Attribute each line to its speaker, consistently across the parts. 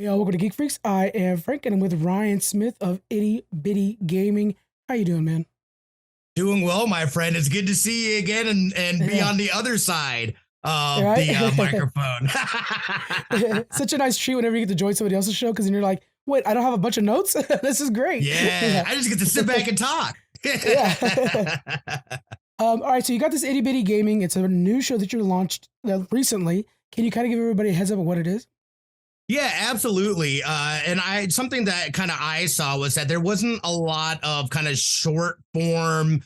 Speaker 1: Yo, welcome to Geek Freaks. I am Frank, and I'm with Ryan Smith of Itty Bitty Gaming. How you doing, man?
Speaker 2: Doing well, my friend. It's good to see you again and be
Speaker 1: Yeah,
Speaker 2: on the other side of
Speaker 1: right.
Speaker 2: the microphone.
Speaker 1: Such a nice treat whenever you get to join somebody else's show because then you're like, wait, I don't have a bunch of notes. This is great.
Speaker 2: Yeah,
Speaker 1: Yeah,
Speaker 2: I just get to sit back and talk.
Speaker 1: yeah. All right, so you got this Itty Bitty Gaming. It's a new show that you launched recently. Can you kind of give everybody a heads up of what it is?
Speaker 2: Yeah, absolutely. And something that kind of I saw was that there wasn't a lot of kind of short form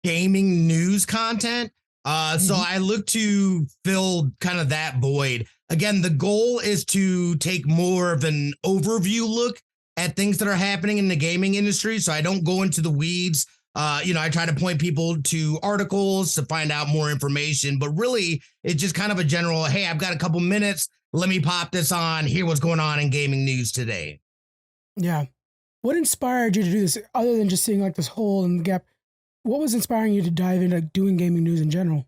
Speaker 2: gaming news content. So
Speaker 1: Hmm.
Speaker 2: I look to fill kind of that void. Again, the goal is to take more of an overview look at things that are happening in the gaming industry. So I don't go into the weeds. I try to point people to articles to find out more information, but really it's just kind of a general, hey, I've got a couple minutes. Let me pop this on. Hear what's going on in gaming news today.
Speaker 1: Yeah. What inspired you to do this other than just seeing like this hole in the gap? What was inspiring you to dive into doing gaming news in general?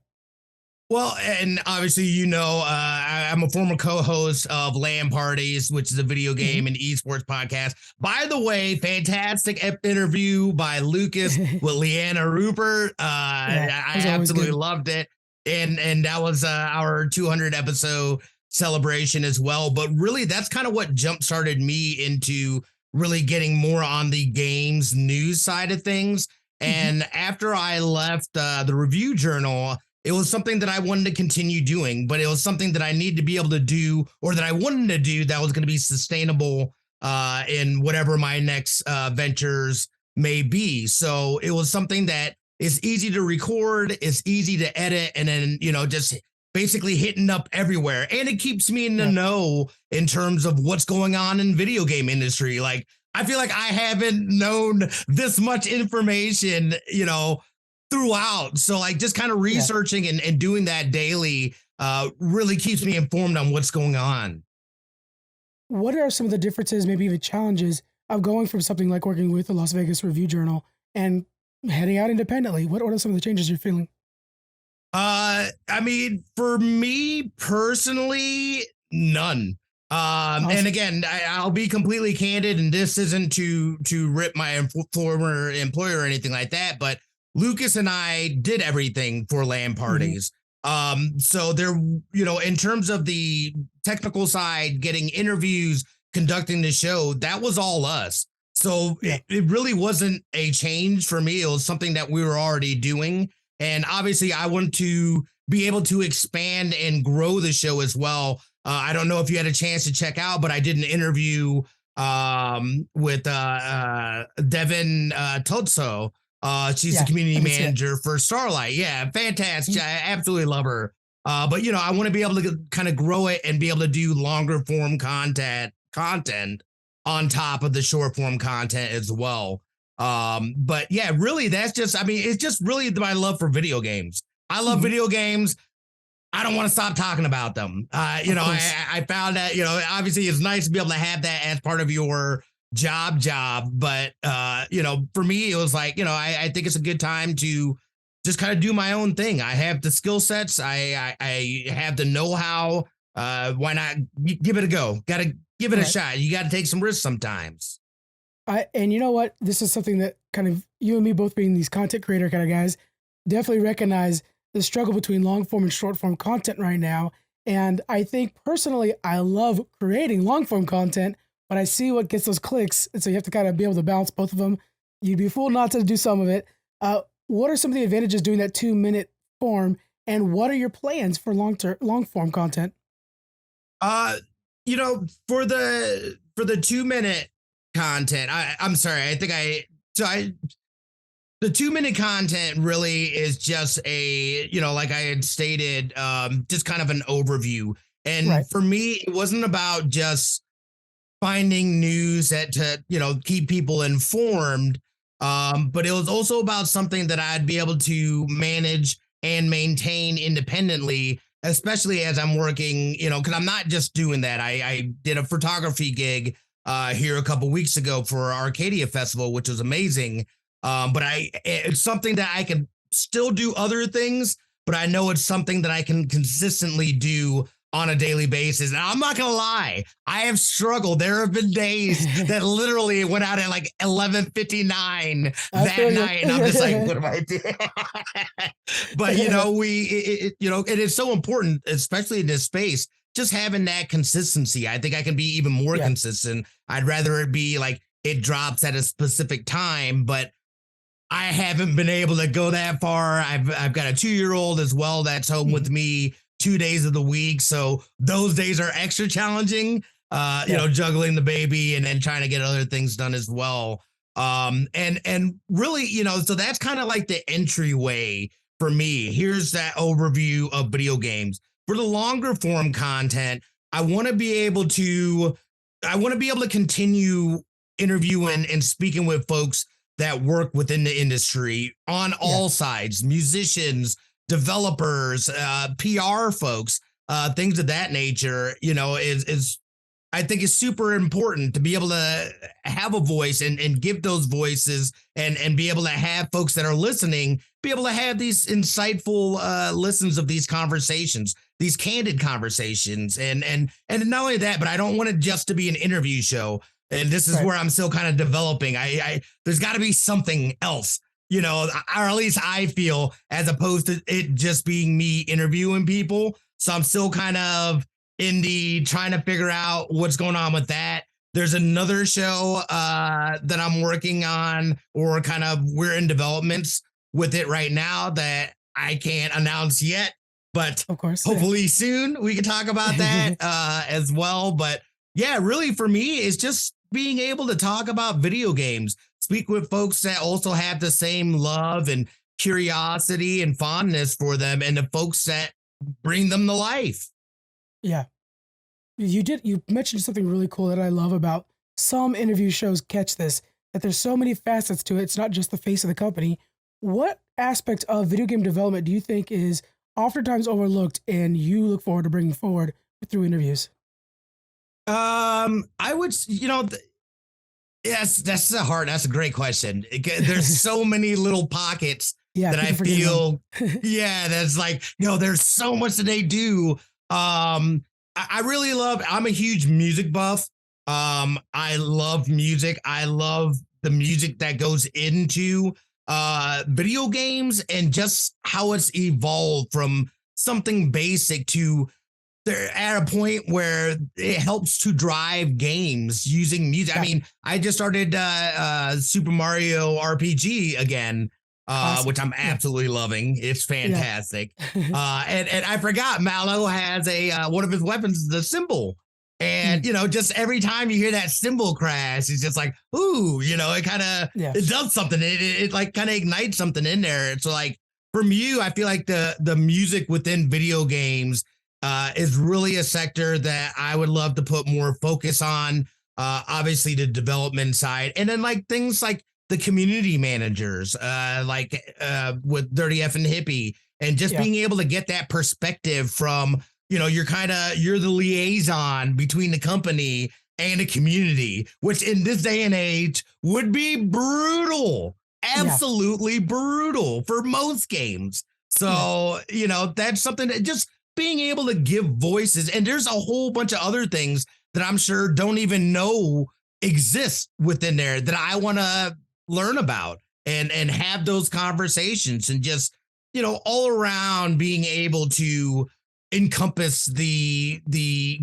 Speaker 2: Well, and obviously, I'm a former co-host of LAN Parties, which is a video
Speaker 1: Hmm.
Speaker 2: game and esports podcast. By the way, fantastic interview by Lucas with Leanna Rupert.
Speaker 1: Yeah, it
Speaker 2: I
Speaker 1: was always
Speaker 2: absolutely
Speaker 1: good.
Speaker 2: loved it, and that was our 200 episode celebration as well. But really, that's kind of what jump started me into really getting more on the games news side of things.
Speaker 1: Hmm.
Speaker 2: And after I left the review journal, it was something that I wanted to continue doing, but it was something that I need to be able to do, or that I wanted to do, that was going to be sustainable in whatever my next ventures may be. So it was something that is easy to record, it's easy to edit, and then just basically hitting up everywhere, and it keeps me in the
Speaker 1: Yeah.
Speaker 2: know in terms of what's going on in video game industry. Like, I feel like I haven't known this much information, throughout. So like just kind of
Speaker 1: Yeah.
Speaker 2: researching and doing that daily really keeps me informed on what's going on.
Speaker 1: What are some of the differences, maybe even challenges, of going from something like working with the Las Vegas Review Journal and heading out independently? What are some of the changes you're feeling?
Speaker 2: I mean, for me personally, none. And
Speaker 1: Awesome.
Speaker 2: again, I'll be completely candid, and this isn't to rip my former employer or anything like that, but Lucas and I did everything for LAN
Speaker 1: Hmm.
Speaker 2: Parties. So there, in terms of the technical side, getting interviews, conducting the show, that was all us. So
Speaker 1: Yeah.
Speaker 2: it really wasn't a change for me. It was something that we were already doing. And obviously, I want to be able to expand and grow the show as well. I don't know if you had a chance to check out, but I did an interview with Devin Totso. She's the
Speaker 1: Yeah.
Speaker 2: community
Speaker 1: I did see that.
Speaker 2: manager for Starlight. Yeah, fantastic.
Speaker 1: Mhm.
Speaker 2: I absolutely love her. But I want to be able to kind of grow it and be able to do longer form content on top of the short form content as well. But yeah, really, it's just really my love for video games. I love
Speaker 1: Mhm.
Speaker 2: video games. I don't want to stop talking about them.
Speaker 1: Of course.
Speaker 2: I found that, obviously it's nice to be able to have that as part of your job. But, for me, it was like, I think it's a good time to just kind of do my own thing. I have the skill sets. I have the know-how. Why not give it a go? Got to give it a
Speaker 1: Right.
Speaker 2: shot. You got to take some risks sometimes.
Speaker 1: And you know what? This is something that kind of you and me both being these content creator kind of guys definitely recognize the struggle between long form and short form content right now. And I think personally, I love creating long form content, but I see what gets those clicks. And so you have to kind of be able to balance both of them. You'd be fool not to do some of it. What are some of the advantages doing that 2 minute form? And what are your plans for long form content?
Speaker 2: Uh, for the 2 minute content, I'm sorry. So I the 2 minute content really is just like I had stated, just kind of an overview.
Speaker 1: Right.
Speaker 2: And for me, it wasn't about just finding news to keep people informed, but it was also about something that I'd be able to manage and maintain independently, especially as I'm working, because I'm not just doing that. I did a photography gig here a couple weeks ago for Arcadia Festival, which was amazing. But it's something that I can still do other things, but I know it's something that I can consistently do on a daily basis. And I'm not going to lie, I have struggled. There have been days that literally went out at like 11:59 that night. And I'm just like, what am I doing? But, you know, you know, it is so important, especially in this space, just having that consistency. I think I can be even more consistent. I'd rather it be like it drops at a specific time, but I haven't been able to go that far. I've got a 2-year-old as well that's home with me 2 days of the week. So those days are extra challenging, you know, juggling the baby and then trying to get other things done as well. And really, you know, so that's kind of like the entryway for me. Here's that overview of video games. For the longer form content, I want to be able to continue interviewing and speaking with folks that work within the industry on all sides, musicians, developers, PR folks, things of that nature, you know, is I think is super important to be able to have a voice and give those voices and be able to have folks that are listening, be able to have these insightful listens of these conversations, these candid conversations. And not only that, but I don't want it just to be an interview show. And this is where I'm still kind of developing. There's got to be something else, you know, or at least I feel, as opposed to it just being me interviewing people. So I'm still kind of trying to figure out what's going on with that. There's another show that I'm working on, or kind of we're in developments with it right now that I can't announce yet, but of course, hopefully soon we can talk about that as well. But yeah, really for me, it's just being able to talk about video games, speak with folks that also have the same love and curiosity and fondness for them, and the folks that bring them to life.
Speaker 1: Yeah. You mentioned something really cool that I love about some interview shows catch this, that there's so many facets to it. It's not just the face of the company. What aspect of video game development do you think is oftentimes overlooked and you look forward to bringing forward through interviews?
Speaker 2: I would, you know, yes, that's a great question. There's so many little pockets that I feel, that's like, you know, there's so much that they do. I really I'm a huge music buff. I love music. I love the music that goes into video games and just how it's evolved from something basic to they're at a point where it helps to drive games using music. I mean, I just started Super Mario RPG again, which I'm absolutely loving. It's fantastic. And I forgot Mallow has one of his weapons is the cymbal. And, you know, just every time you hear that cymbal crash, it's just like, ooh, you know, it kind of, it does something. It like kind of ignites something in there. It's like, from you, I feel like the music within video games is really a sector that I would love to put more focus on. Obviously the development side, and then like things like the community managers, with Dirty F and Hippie, and just being able to get that perspective from, you know, you're the liaison between the company and a community, which in this day and age would be brutal, absolutely brutal for most games. So, you know, that's something that just being able to give voices, and there's a whole bunch of other things that I'm sure don't even know exist within there that I want to learn about and have those conversations, and just, you know, all around being able to encompass the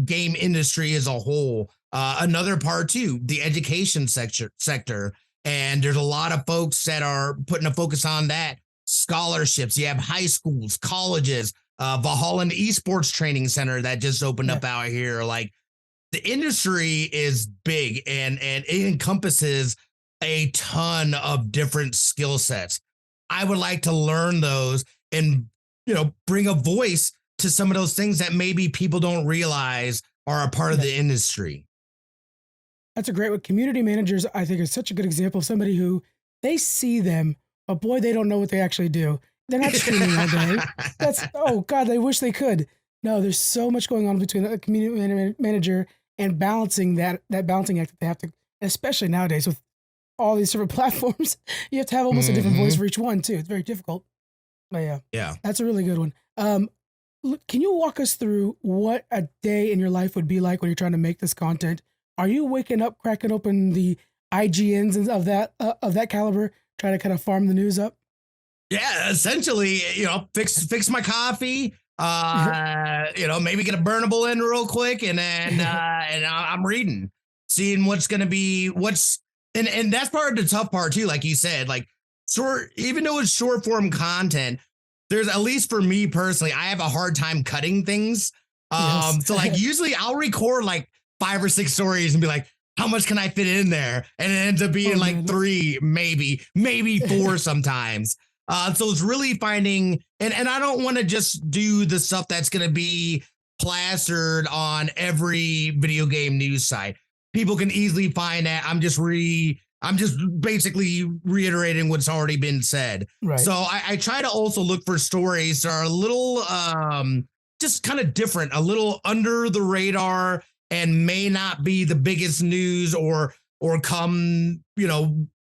Speaker 2: game industry as a whole. Another part too, the education sector. And there's a lot of folks that are putting a focus on that. Scholarships. You have high schools, colleges, Valhalla Esports Training Center that just opened up out here. Like, the industry is big and it encompasses a ton of different skill sets. I would like to learn those and, you know, bring a voice to some of those things that maybe people don't realize are a part of the industry.
Speaker 1: That's a great one. Community managers, I think, is such a good example of somebody who they see them, but boy, they don't know what they actually do. They're not streaming all day. Oh God, they wish they could. No, there's so much going on between a community manager and balancing that balancing act that they have to, especially nowadays with all these different platforms. You have to have almost a different voice for each one too. It's very difficult. But yeah, that's a really good one. Can you walk us through what a day in your life would be like when you're trying to make this content? Are you waking up, cracking open the IGNs and of that caliber, trying to kind of farm the news up?
Speaker 2: Yeah, essentially, fix my coffee. Maybe get a burnable in real quick, and then I'm reading, seeing what's going to be and that's part of the tough part too. Like you said, like short, even though it's short form content, there's, at least for me personally, I have a hard time cutting things.
Speaker 1: Yes.
Speaker 2: So like usually I'll record like 5 or 6 stories and be like, how much can I fit in there? And it ends up being like
Speaker 1: man.
Speaker 2: 3, maybe 4 sometimes. So it's really finding, and I don't want to just do the stuff that's going to be plastered on every video game news site. People can easily find that. I'm just basically reiterating what's already been said.
Speaker 1: Right.
Speaker 2: So I try to also look for stories that are a little just kind of different, a little under the radar, and may not be the biggest news or come,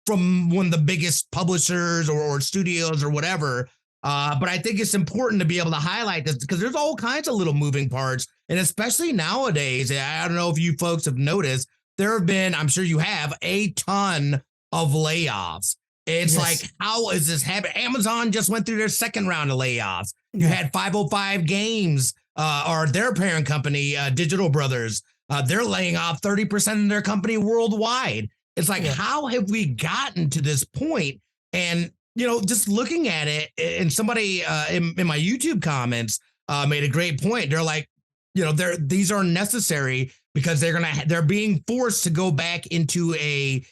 Speaker 2: from one of the biggest publishers or studios or whatever. But I think it's important to be able to highlight this because there's all kinds of little moving parts. And especially nowadays, I don't know if you folks have noticed, there have been, I'm sure you have, a ton of layoffs. It's like, how is this happening? Amazon just went through their second round of layoffs. You had 505 Games, or their parent company, Digital Brothers. They're laying off 30% of their company worldwide. It's like, how have we gotten to this point? And, just looking at it, and somebody in my YouTube comments made a great point. They're like, these are necessary because they're being forced to go back into a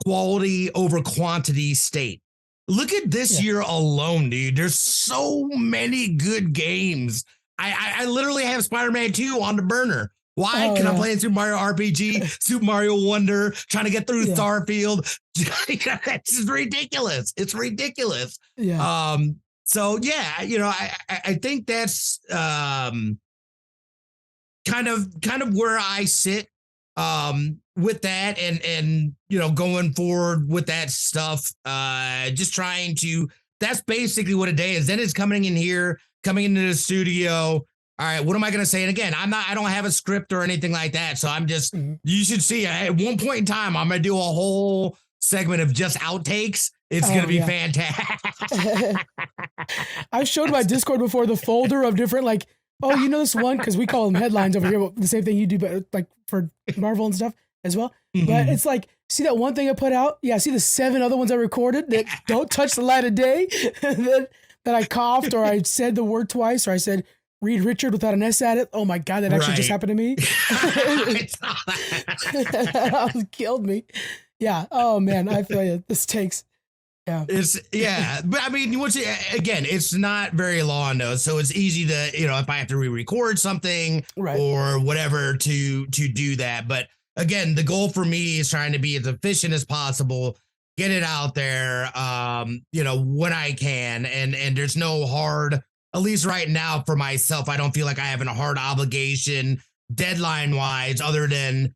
Speaker 2: quality over quantity state. Look at this year alone, dude. There's so many good games. I literally have Spider-Man 2 on the burner. Why? Can I play Super Mario RPG, Super Mario Wonder, trying to get through Starfield? It's just ridiculous. It's ridiculous.
Speaker 1: Yeah.
Speaker 2: So yeah, I think that's kind of where I sit with that, and going forward with that stuff. Just trying to. That's basically what a day is. Then it's coming into the studio. All right, what am I going to say? And again, I don't have a script or anything like that. So I'm just, you should see at one point in time, I'm going to do a whole segment of just outtakes. It's going to be fantastic.
Speaker 1: I've showed my Discord before the folder of different, like, this one, because we call them headlines over here, but the same thing you do, but like for Marvel and stuff as well. Mm-hmm. But it's like, see that one thing I put out? Yeah, see the 7 other ones I recorded that don't touch the light of day? that I coughed, or I said the word twice, or I said, Reed Richard without an S at it. Oh my God, that actually just happened to me. That killed me. Yeah. Oh man, I feel you. This takes. Yeah.
Speaker 2: But I mean, again, it's not very long though, so it's easy to, if I have to re-record something or whatever to do that. But again, the goal for me is trying to be as efficient as possible, get it out there, when I can, and there's no hard. At least right now for myself, I don't feel like I have a hard obligation deadline wise, other than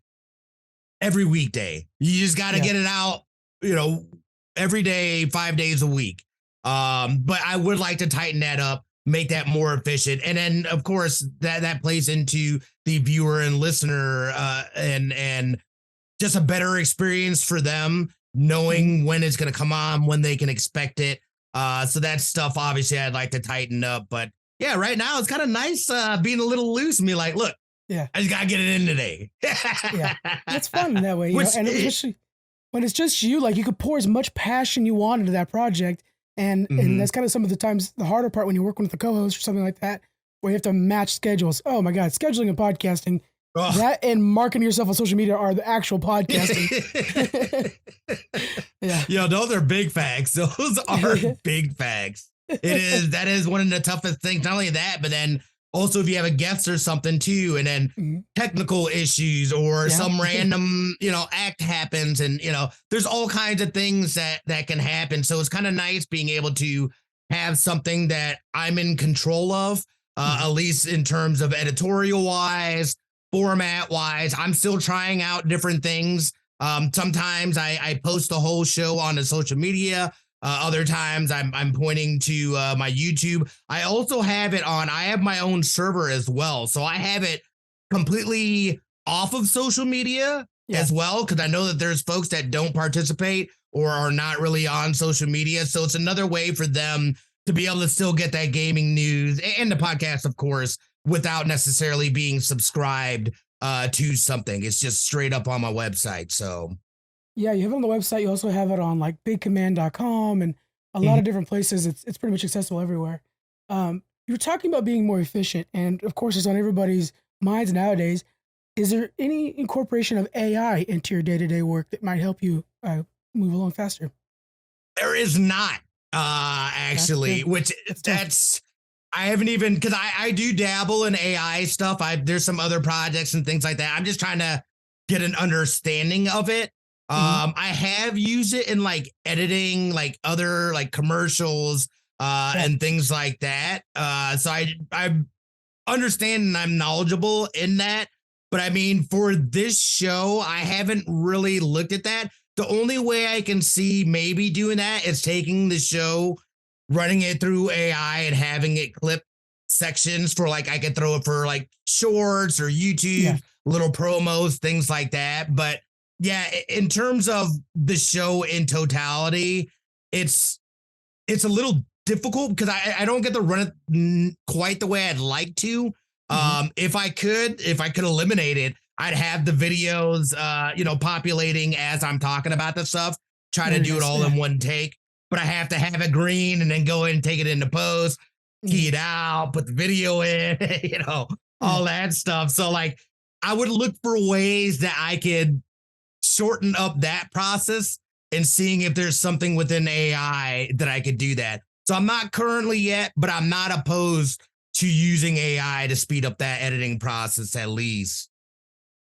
Speaker 2: every weekday. You just got to get it out, every day, 5 days a week. But I would like to tighten that up, make that more efficient. And then of course that plays into the viewer and listener, and just a better experience for them, knowing when it's going to come on, when they can expect it. So that's stuff obviously I'd like to tighten up, but yeah, right now it's kind of nice being a little loose and be like, look, I just gotta get it in today.
Speaker 1: It's fun that way, and especially when it's just you, like you could pour as much passion you want into that project, and that's kind of some of the times the harder part when you're working with a co-host or something like that, where you have to match schedules. Oh my God, scheduling and podcasting. That and marketing yourself on social media are the actual podcasting.
Speaker 2: Those are big facts. Those are big facts. That is one of the toughest things. Not only that, but then also if you have a guest or something too, and then technical issues or some random, act happens, and there's all kinds of things that can happen. So it's kind of nice being able to have something that I'm in control of, at least in terms of editorial wise, format wise. I'm still trying out different things. Sometimes I post the whole show on the social media. Other times I'm pointing to my YouTube. I also have it on. I have my own server as well, so I have it completely off of social media
Speaker 1: Yeah.
Speaker 2: as well, because I know that there's folks that don't participate or are not really on social media. So it's another way for them to be able to still get that gaming news and the podcast, of course, without necessarily being subscribed to something. It's just straight up on my website. So
Speaker 1: Yeah, you have it on the website. You also have it on like bigcommand.com and a lot of different places. It's pretty much accessible everywhere. You were talking about being more efficient, and of course, it's on everybody's minds nowadays. Is there any incorporation of AI into your day-to-day work that might help you move along faster?
Speaker 2: there is not
Speaker 1: That's
Speaker 2: actually,
Speaker 1: good.
Speaker 2: which
Speaker 1: That's tough.
Speaker 2: that's I haven't even, because I do dabble in AI stuff. There's some other projects and things like that. I'm just trying to get an understanding of it.
Speaker 1: Hmm.
Speaker 2: I have used it in like editing, like other like commercials
Speaker 1: Yeah.
Speaker 2: and things like that. So I understand and I'm knowledgeable in that. But I mean, for this show, I haven't really looked at that. The only way I can see maybe doing that is taking the show, running it through AI and having it clip sections for like, I could throw it for like shorts or
Speaker 1: Yeah.
Speaker 2: YouTube, little promos, things like that. But yeah, in terms of the show in totality, it's it's a little difficult because I don't get to run it quite the way I'd like to.
Speaker 1: Hmm.
Speaker 2: If I could eliminate it, I'd have the videos, populating as I'm talking about the stuff. Try to
Speaker 1: Very
Speaker 2: do it
Speaker 1: nice.
Speaker 2: all
Speaker 1: Yeah.
Speaker 2: in one take, but I have to have it green and then go in and take it into post,
Speaker 1: Hmm.
Speaker 2: key it out, put the video in,
Speaker 1: Yeah.
Speaker 2: all that stuff. So like, I would look for ways that I could shorten up that process and seeing if there's something within AI that I could do that. So I'm not currently yet, but I'm not opposed to using AI to speed up that editing process at least.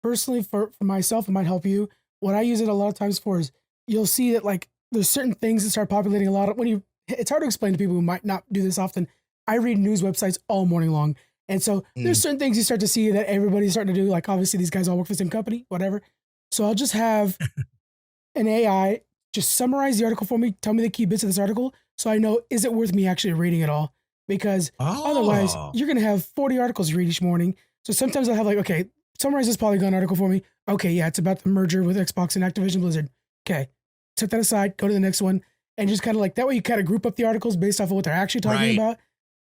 Speaker 1: Personally, for myself, it might help you. What I use it a lot of times for is you'll see that like there's certain things that start populating a lot of when you. It's hard to explain to people who might not do this often. I read news websites all morning long, and so there's
Speaker 2: Mm.
Speaker 1: certain things you start to see that everybody's starting to do. Like obviously these guys all work for the same company, whatever. So I'll just have an AI just summarize the article for me, tell me the key bits of this article, so I know is it worth me actually reading it all? Because otherwise,
Speaker 2: Oh,
Speaker 1: you're gonna have 40 articles you read each morning. So sometimes I'll have like, okay, summarize this Polygon article for me. Okay, yeah, it's about the merger with Xbox and Activision Blizzard. Okay, set that aside, go to the next one, and just kind of like that way you kind of group up the articles based off of what they're actually talking
Speaker 2: right.
Speaker 1: about.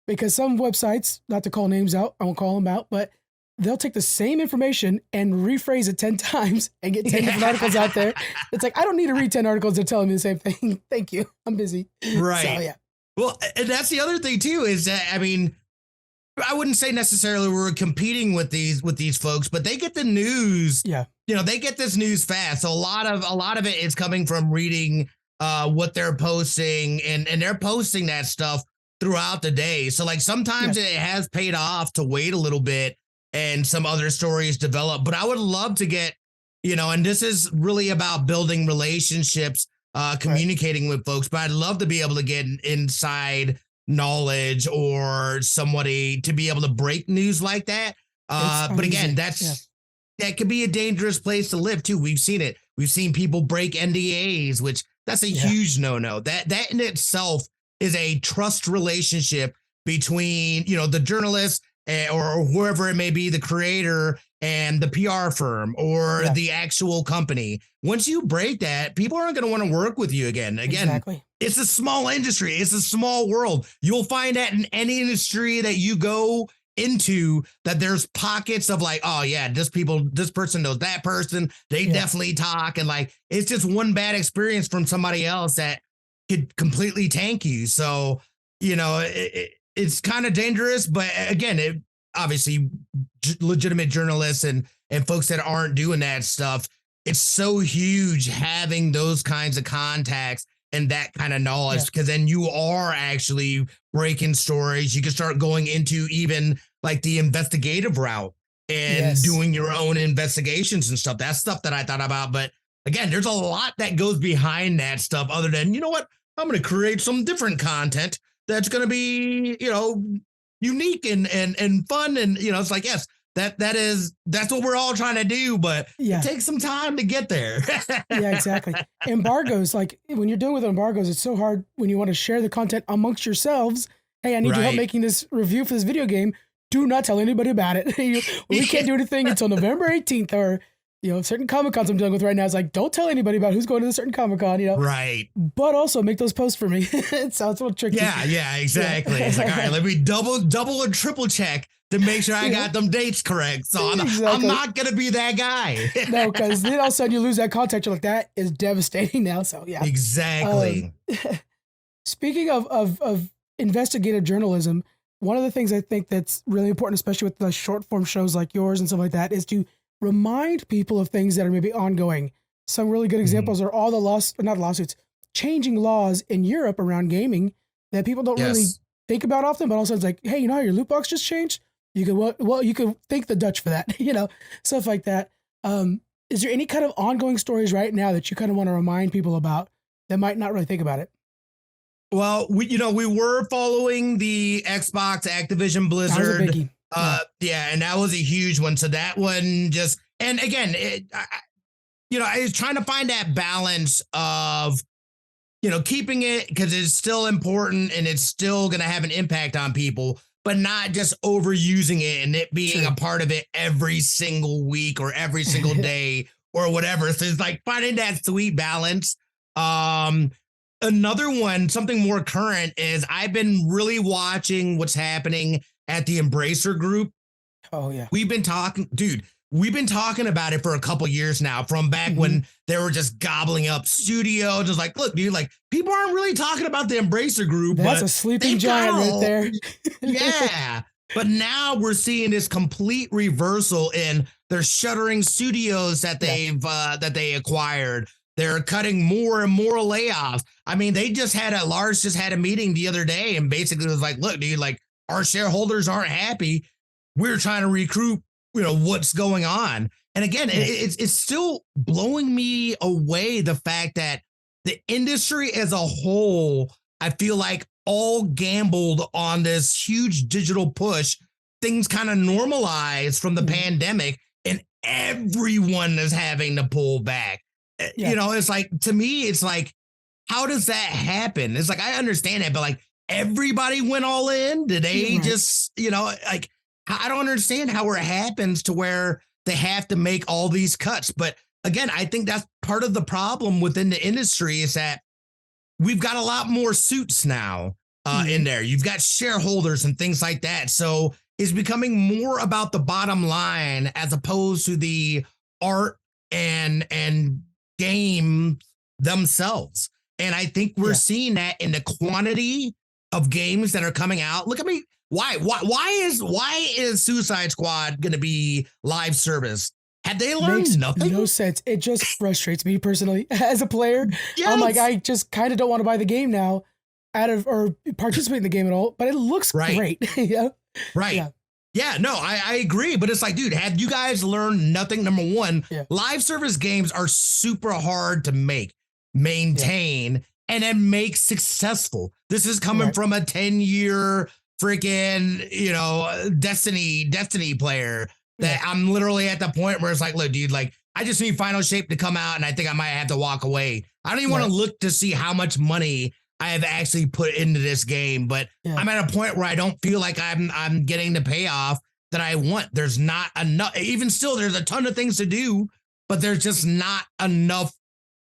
Speaker 1: Because some websites, not to call names out, I won't call them out, but they'll take the same information and rephrase it 10 times and get 10 different articles out there. It's like, I don't need to read 10 articles. They're telling me the same thing. Thank you. I'm busy. So,
Speaker 2: Right.
Speaker 1: yeah.
Speaker 2: Well, and that's the other thing too is that I mean, I wouldn't say necessarily we're competing with these folks, but they get the news.
Speaker 1: Yeah.
Speaker 2: They get this news fast. So a lot of it is coming from reading what they're posting, and they're posting that stuff throughout the day. So like
Speaker 1: Yeah.
Speaker 2: sometimes it has paid off to wait a little bit and some other stories develop. But I would love to get, and this is really about building relationships,
Speaker 1: Right.
Speaker 2: communicating with folks, but I'd love to be able to get inside knowledge or somebody to be able to break news like that.
Speaker 1: It's not
Speaker 2: But again,
Speaker 1: easy. Yeah.
Speaker 2: that could be a dangerous place to live too. We've seen it. We've seen people break NDAs, which that's a
Speaker 1: Yeah.
Speaker 2: huge no-no. That in itself is a trust relationship between, the journalist or whoever it may be, the creator and the PR firm or
Speaker 1: Yeah.
Speaker 2: the actual company. Once you break that, people aren't going to want to work with you again. Again,
Speaker 1: Exactly.
Speaker 2: it's a small industry. It's a small world. You'll find that in any industry that you go into, that there's pockets of like, oh yeah, this person knows that person. They
Speaker 1: Yeah.
Speaker 2: definitely talk. And like, it's just one bad experience from somebody else that could completely tank you. So, it's kind of dangerous, but again, obviously legitimate journalists and folks that aren't doing that stuff. It's so huge having those kinds of contacts and that kind of knowledge,
Speaker 1: Yeah.
Speaker 2: because then you are actually breaking stories. You can start going into even like the investigative route and
Speaker 1: Yes.
Speaker 2: doing your own investigations and stuff. That's stuff that I thought about. But again, there's a lot that goes behind that stuff other than, you know what? I'm going to create some different content that's going to be, unique and fun. And, it's like, yes, that's what we're all trying to do, but
Speaker 1: Yeah.
Speaker 2: it takes some time to get there.
Speaker 1: Yeah, exactly. Embargoes, like when you're dealing with embargoes, it's so hard when you want to share the content amongst yourselves. Hey, I need your help
Speaker 2: Right.
Speaker 1: making this review for this video game. Do not tell anybody about it. We can't do anything until November 18th, or certain Comic Cons I'm dealing with right now. It's like, don't tell anybody about who's going to the certain Comic Con,
Speaker 2: Right.
Speaker 1: But also make those posts for me. It sounds a little tricky.
Speaker 2: Yeah, exactly. It's like, all right, let me double and triple check to make sure I got them dates correct. So I'm not gonna be that guy.
Speaker 1: No, because then all of a sudden you lose that contact. You're like, that is devastating now. So yeah.
Speaker 2: Exactly.
Speaker 1: Speaking of investigative journalism, one of the things I think that's really important, especially with the short form shows like yours and stuff like that, is to remind people of things that are maybe ongoing. Some really good examples are all the not lawsuits, changing laws in Europe around gaming that people don't really think about often, but also it's like, hey, you know how your loot box just changed? You could, you could thank the Dutch for that, stuff like that. Is there any kind of ongoing stories right now that you kind of want to remind people about that might not really think about it?
Speaker 2: Well, we were following the Xbox Activision Blizzard.
Speaker 1: That was a biggie.
Speaker 2: Yeah, and that was a huge one. So that one just, and again, I was trying to find that balance of, keeping it because it's still important and it's still going to have an impact on people, but not just overusing it and it being a part of it every single week or every single day or whatever. So it's like finding that sweet balance. Another one, something more current, is I've been really watching what's happening at the Embracer Group.
Speaker 1: Oh yeah.
Speaker 2: We've been talking about it for a couple years now, from back when they were just gobbling up studios. Just like, look, dude, like people aren't really talking about the Embracer Group.
Speaker 1: That's a sleeping giant right there.
Speaker 2: Yeah. But now we're seeing this complete reversal in they're shuttering studios that they acquired. They're cutting more and more layoffs. I mean, Lars just had a meeting the other day and basically was like, look, dude, like our shareholders aren't happy. We're trying to recruit, what's going on. And again, it's still blowing me away, the fact that the industry as a whole, I feel like all gambled on this huge digital push. Things kind of normalized from the pandemic and everyone is having to pull back. It's like, to me, it's like, how does that happen? It's like, I understand it, but like everybody went all in. Did they just, like, I don't understand how it happens to where they have to make all these cuts. But again, I think that's part of the problem within the industry, is that we've got a lot more suits now in there. You've got shareholders and things like that. So it's becoming more about the bottom line as opposed to the art and game themselves. And I think we're seeing that in the quantity of games that are coming out. Look at me. Why is Suicide Squad going to be live service? Have they learned
Speaker 1: Makes
Speaker 2: nothing?
Speaker 1: No sense. It just frustrates me personally as a player.
Speaker 2: Yes.
Speaker 1: I'm like, I just kind of don't want to buy the game now or participate in the game at all, but it looks great.
Speaker 2: Right. Yeah, no, I agree. But it's like, dude, have you guys learned nothing? Number one, live service games are super hard to maintain, and then make successful. This is coming from a 10-year freaking, Destiny player that I'm literally at the point where it's like, look, dude, like I just need Final Shape to come out and I think I might have to walk away. I don't even want to look to see how much money I have actually put into this game, but I'm at a point where I don't feel like I'm getting the payoff that I want. There's not enough. Even still, there's a ton of things to do, but there's just not enough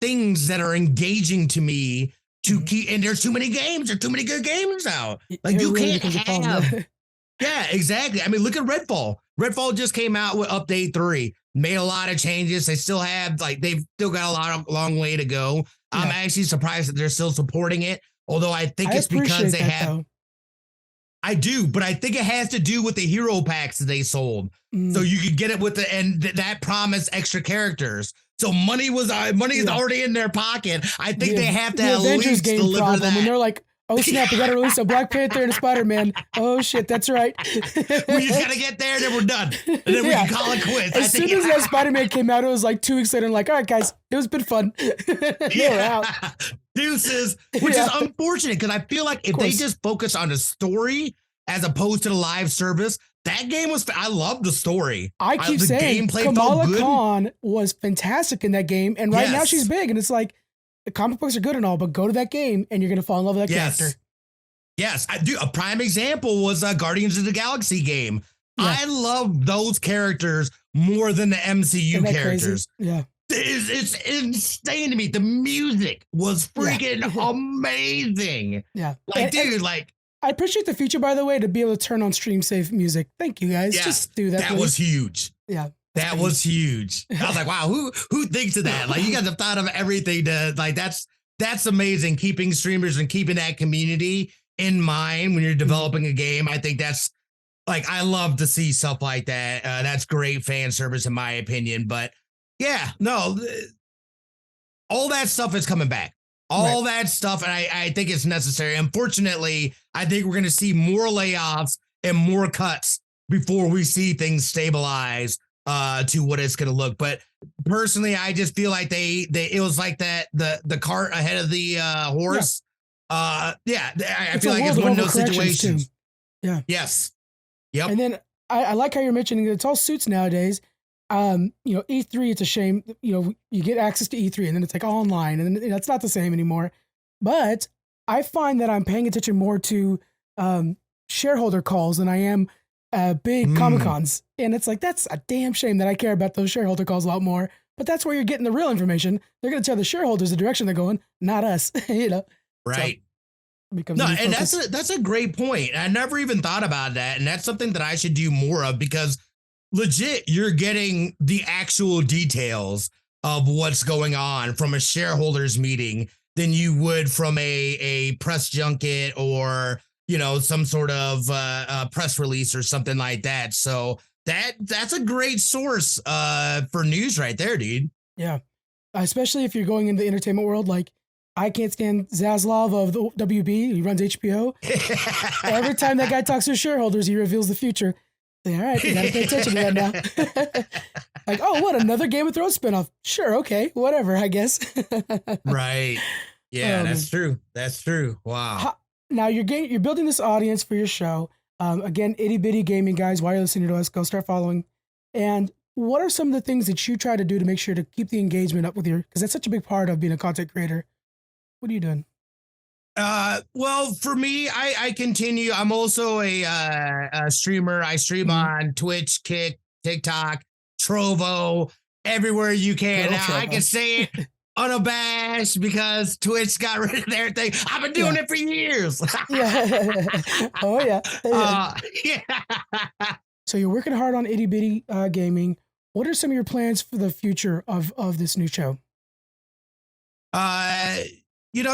Speaker 2: things that are engaging to me to keep. And there's too many games. There's too many good games out. Like you can't have. Yeah, exactly. I mean, look at Redfall. Redfall just came out with update 3. Made a lot of changes. They've still got a long way to go. I'm actually surprised that they're still supporting it. Although I think it's because they have. I do, but I think it has to do with the hero packs that they sold. So you could get it with that promised extra characters. So money is already in their pocket. I think they have to at least deliver problem, that.
Speaker 1: And they're like, oh snap, we got to release a Black Panther and a Spider-Man. Oh shit, that's right.
Speaker 2: We just got to get there, then we're done. And then we can call it quits.
Speaker 1: As soon as that Spider-Man came out, it was like 2 weeks later, and like, all right, guys, it was been fun. They were out.
Speaker 2: Deuces, which is unfortunate because I feel like if they just focus on the story as opposed to the live service, that game was. I love the story.
Speaker 1: I keep
Speaker 2: the
Speaker 1: saying
Speaker 2: gameplay
Speaker 1: Kamala
Speaker 2: felt good.
Speaker 1: Khan was fantastic in that game, and right now
Speaker 2: Yes.
Speaker 1: she's big, and it's like the comic books are good and all, but go to that game and you're gonna fall in love with that character.
Speaker 2: Yes, I do. A prime example was a Guardians of the Galaxy game.
Speaker 1: Yeah.
Speaker 2: I love those characters more than the MCU
Speaker 1: Isn't that
Speaker 2: characters.
Speaker 1: crazy? Yeah.
Speaker 2: It's insane to me. The music was freaking amazing.
Speaker 1: Yeah.
Speaker 2: Like, dude, like,
Speaker 1: I appreciate the feature, by the way, to be able to turn on stream safe music. Thank you guys.
Speaker 2: yes,
Speaker 1: Just do that.
Speaker 2: that
Speaker 1: please.
Speaker 2: was huge.
Speaker 1: Yeah.
Speaker 2: That was huge. I was like, wow, who thinks of that? Like, you guys have thought of everything to, like, that's amazing. Keeping streamers and keeping that community in mind when you're developing a game. I think that's, like, I love to see stuff like that. That's great fan service in my opinion. But yeah, no, all that stuff is coming back. All that stuff, and I think it's necessary. Unfortunately, I think we're going to see more layoffs and more cuts before we see things stabilize to what it's going to look. But personally, I just feel like it was like that the cart ahead of the horse. I feel like it's one of those situations.
Speaker 1: Too. Yeah.
Speaker 2: Yes. Yep.
Speaker 1: And then I like how you're mentioning it's all suits nowadays. E3, it's a shame. You get access to E3 and then it's like all online, and that's not the same anymore. But I find that I'm paying attention more to shareholder calls than I am big Comic Cons, and it's like that's a damn shame that I care about those shareholder calls a lot more. But that's where you're getting the real information. They're going to tell the shareholders the direction they're going, not us.
Speaker 2: Right.
Speaker 1: So
Speaker 2: no, and that's a great point. I never even thought about that, and that's something that I should do more of, because legit, you're getting the actual details of what's going on from a shareholders meeting than you would from a press junket or, some sort of press release or something like that. So that's a great source for news right there, dude.
Speaker 1: Yeah. Especially if you're going in the entertainment world. Like, I can't stand Zaslav of the WB. He runs HBO. Every time that guy talks to his shareholders, he reveals the future. All right, you gotta pay attention to that now. Like, oh, what, another Game of Thrones spinoff? Sure, okay, whatever, I guess.
Speaker 2: Right. Yeah, that's true. That's true. Wow.
Speaker 1: Now you're building this audience for your show. Again, Itty Bitty Gaming, guys. While you're listening to us, go start following. And what are some of the things that you try to do to make sure to keep the engagement up with because that's such a big part of being a content creator? What are you doing?
Speaker 2: Well, for me, I continue. I'm also a streamer. I stream on Twitch, Kick, TikTok, Trovo, everywhere you can. Now, I can say it unabashed because Twitch got rid of their thing. I've been doing it for years.
Speaker 1: Oh yeah.
Speaker 2: Yeah.
Speaker 1: So you're working hard on Itty Bitty Gaming. What are some of your plans for the future of this new show?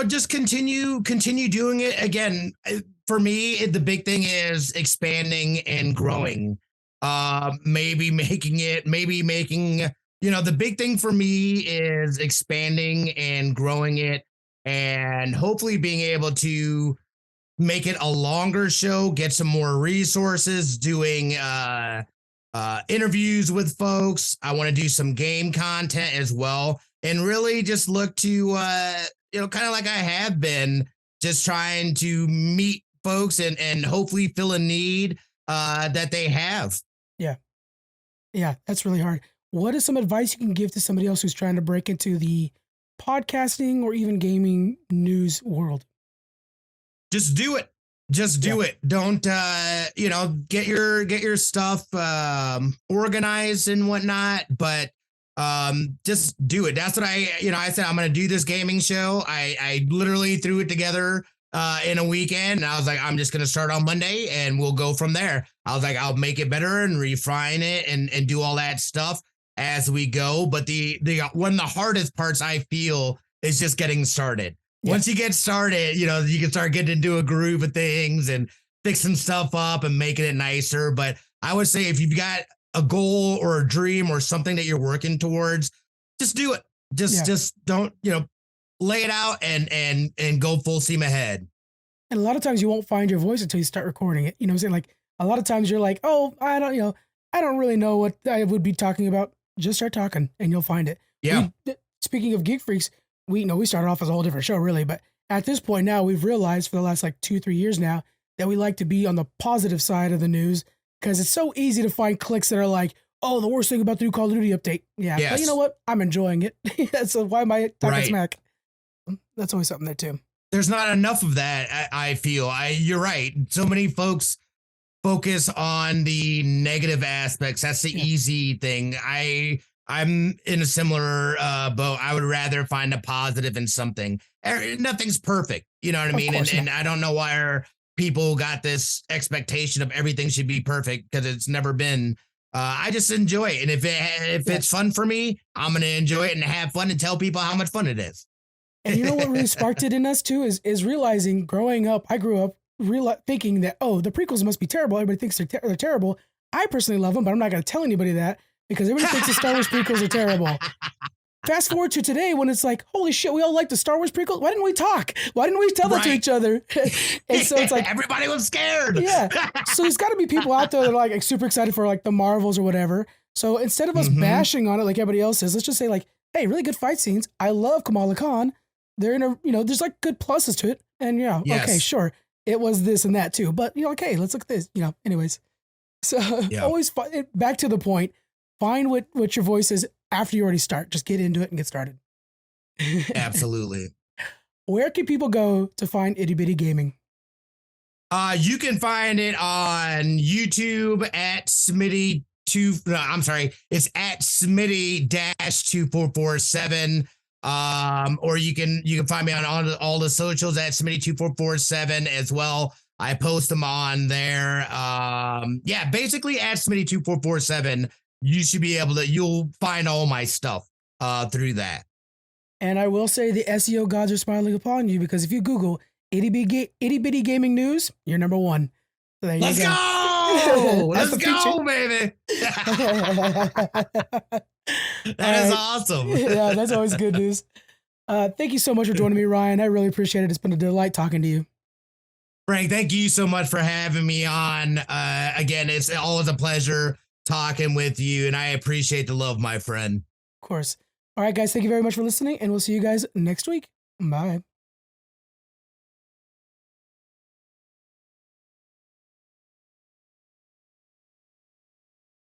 Speaker 2: Just continue doing it. Again, for me, the big thing is expanding and growing. Maybe making, the big thing for me is expanding and growing it, and hopefully being able to make it a longer show, get some more resources, doing interviews with folks. I want to do some game content as well, and really just look to kind of like I have been, just trying to meet folks and hopefully fill a need that they have.
Speaker 1: Yeah, that's really hard. What is some advice you can give to somebody else who's trying to break into the podcasting or even gaming news world?
Speaker 2: Just do it. Just do it. Don't, get your stuff organized and whatnot, but just do it. That's what I said, I'm going to do this gaming show. I literally threw it together in a weekend, and I was like, I'm just going to start on Monday and we'll go from there. I was like, I'll make it better and refine it and do all that stuff as we go. But the one of the hardest parts I feel is just getting started. Yeah. Once you get started, you can start getting into a groove of things and fixing stuff up and making it nicer. But I would say if you've got a goal or a dream or something that you're working towards, just do it. Just don't, lay it out and go full steam ahead.
Speaker 1: And a lot of times you won't find your voice until you start recording it. You know what I'm saying? Like, a lot of times you're like, oh, I don't really know what I would be talking about. Just start talking and you'll find it.
Speaker 2: Yeah.
Speaker 1: Speaking of Geek Freaks, we started off as a whole different show, really. But at this point now, we've realized for the last 2-3 years now that we like to be on the positive side of the news because it's so easy to find clicks that are like, oh, the worst thing about the new Call of Duty update. Yeah,
Speaker 2: Yes.
Speaker 1: but you know what? I'm enjoying it. So why am I talking
Speaker 2: Right.
Speaker 1: smack? That's always something there too.
Speaker 2: There's not enough of that. I feel you're right. So many folks focus on the negative aspects. That's the easy thing. I'm in a similar boat. I would rather find a positive in something. Nothing's perfect. You know what I mean? And I don't know why people got this expectation of everything should be perfect, because it's never been. I just enjoy it. And if it's fun for me, I'm going to enjoy it and have fun and tell people how much fun it is.
Speaker 1: And you know what really sparked it in us too is realizing growing up, I grew up thinking that, oh, the prequels must be terrible. Everybody thinks they're terrible. I personally love them, but I'm not going to tell anybody that because everybody thinks the Star Wars prequels are terrible. Fast forward to today when it's like, holy shit, we all like the Star Wars prequel. Why didn't we talk? Why didn't we tell that to each other? And so it's like
Speaker 2: everybody was scared.
Speaker 1: Yeah. So there's got to be people out there that are like super excited for like the Marvels or whatever. So instead of us bashing on it like everybody else is, let's just say like, hey, really good fight scenes. I love Kamala Khan. They're in a, there's like good pluses to it. And okay, sure. It was this and that too. But okay, let's look at this, anyways. So always back to the point, find what your voice is after you already start. Just get into it and get started.
Speaker 2: Absolutely.
Speaker 1: Where can people go to find Itty Bitty Gaming?
Speaker 2: You can find it on YouTube at Smitty it's at Smitty-2447. Or you can find me on all the socials at Smitty2447 as well. I post them on there. Basically at Smitty2447. You should be you'll find all my stuff through that. And
Speaker 1: I will say the SEO gods are smiling upon you, because if you Google Itty Bitty Gaming News, you're number one. So there
Speaker 2: Let's
Speaker 1: you
Speaker 2: go. Let's go, baby. That is awesome.
Speaker 1: Yeah, that's always good news. Thank you so much for joining me, Ryan. I really appreciate it. It's been a delight talking to you.
Speaker 2: Frank, thank you so much for having me on. Again, it's always a pleasure talking with you, and I appreciate the love, my friend.
Speaker 1: Of course. All right, guys, thank you very much for listening, and we'll see you guys next week. Bye.